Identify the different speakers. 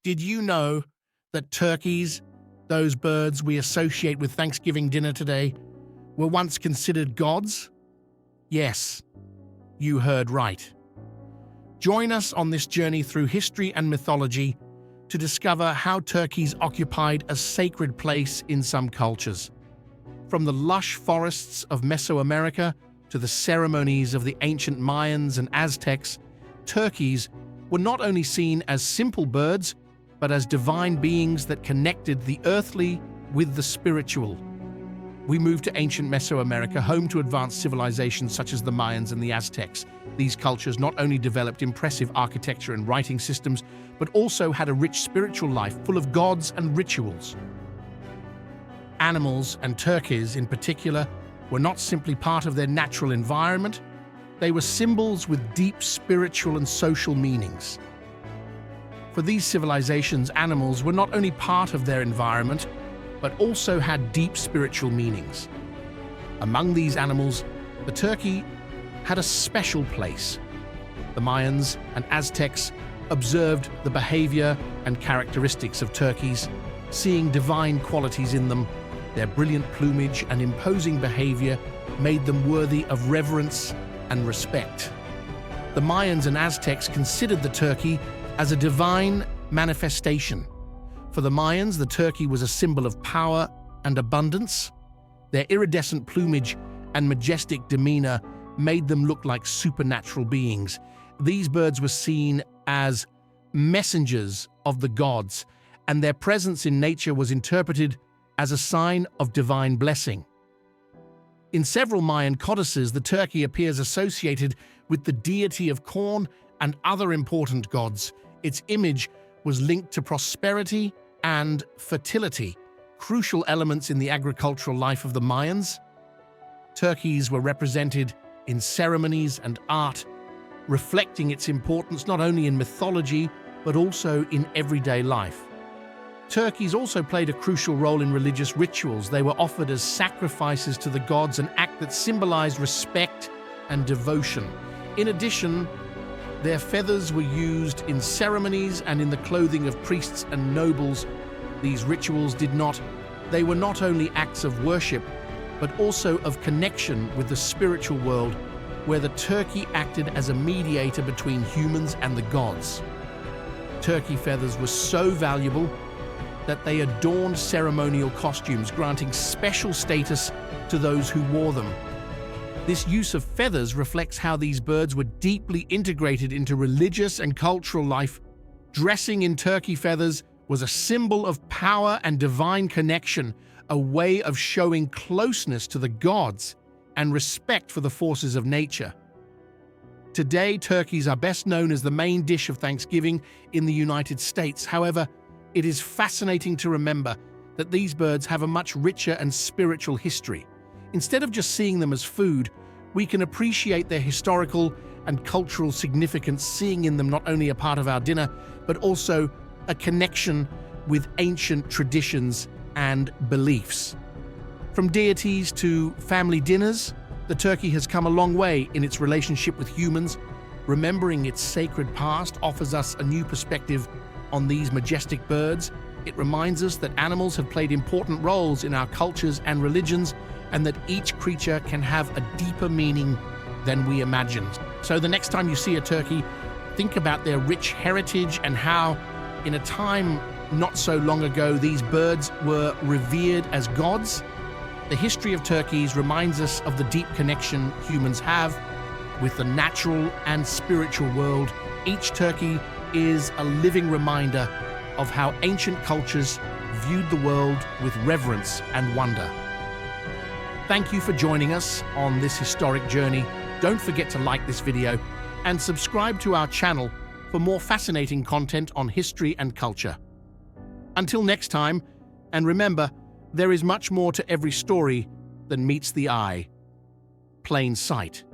Speaker 1: Did you know that turkeys, those birds we associate with Thanksgiving dinner today, were once considered gods? Yes, you heard right. Join us on this journey through history and mythology to discover how turkeys occupied a sacred place in some cultures. From the lush forests of Mesoamerica to the ceremonies of the ancient Mayans and Aztecs, turkeys were not only seen as simple birds, but as divine beings that connected the earthly with the spiritual. We move to ancient Mesoamerica, home to advanced civilizations such as the Mayans and the Aztecs. These cultures not only developed impressive architecture and writing systems, but also had a rich spiritual life full of gods and rituals. Animals, and turkeys in particular, were not simply part of their natural environment, they were symbols with deep spiritual and social meanings. For these civilizations, animals were not only part of their environment, but also had deep spiritual meanings. Among these animals, the turkey had a special place. The Mayans and Aztecs observed the behavior and characteristics of turkeys, seeing divine qualities in them. Their brilliant plumage and imposing behavior made them worthy of reverence and respect. The Mayans and Aztecs considered the turkey as a divine manifestation. For the Mayans, the turkey was a symbol of power and abundance. Their iridescent plumage and majestic demeanor made them look like supernatural beings. These birds were seen as messengers of the gods, and their presence in nature was interpreted as a sign of divine blessing. In several Mayan codices, the turkey appears associated with the deity of corn and other important gods. Its image was linked to prosperity and fertility, crucial elements in the agricultural life of the Mayans. Turkeys were represented in ceremonies and art, reflecting its importance not only in mythology, but also in everyday life. Turkeys also played a crucial role in religious rituals. They were offered as sacrifices to the gods, an act that symbolized respect and devotion. In addition, their feathers were used in ceremonies and in the clothing of priests and nobles. These rituals were not only acts of worship, but also of connection with the spiritual world, where the turkey acted as a mediator between humans and the gods. Turkey feathers were so valuable that they adorned ceremonial costumes, granting special status to those who wore them. This use of feathers reflects how these birds were deeply integrated into religious and cultural life. Dressing in turkey feathers was a symbol of power and divine connection, a way of showing closeness to the gods and respect for the forces of nature. Today, turkeys are best known as the main dish of Thanksgiving in the United States. However, it is fascinating to remember that these birds have a much richer and spiritual history. Instead of just seeing them as food, we can appreciate their historical and cultural significance, seeing in them not only a part of our dinner, but also a connection with ancient traditions and beliefs. From deities to family dinners, the turkey has come a long way in its relationship with humans. Remembering its sacred past offers us a new perspective on these majestic birds. It reminds us that animals have played important roles in our cultures and religions, and that each creature can have a deeper meaning than we imagined. So the next time you see a turkey, think about their rich heritage and how, in a time not so long ago, these birds were revered as gods. The history of turkeys reminds us of the deep connection humans have with the natural and spiritual world. Each turkey is a living reminder of how ancient cultures viewed the world with reverence and wonder. Thank you for joining us on this historic journey. Don't forget to like this video and subscribe to our channel for more fascinating content on history and culture. Until next time, and remember, there is much more to every story than meets the eye. Plain sight.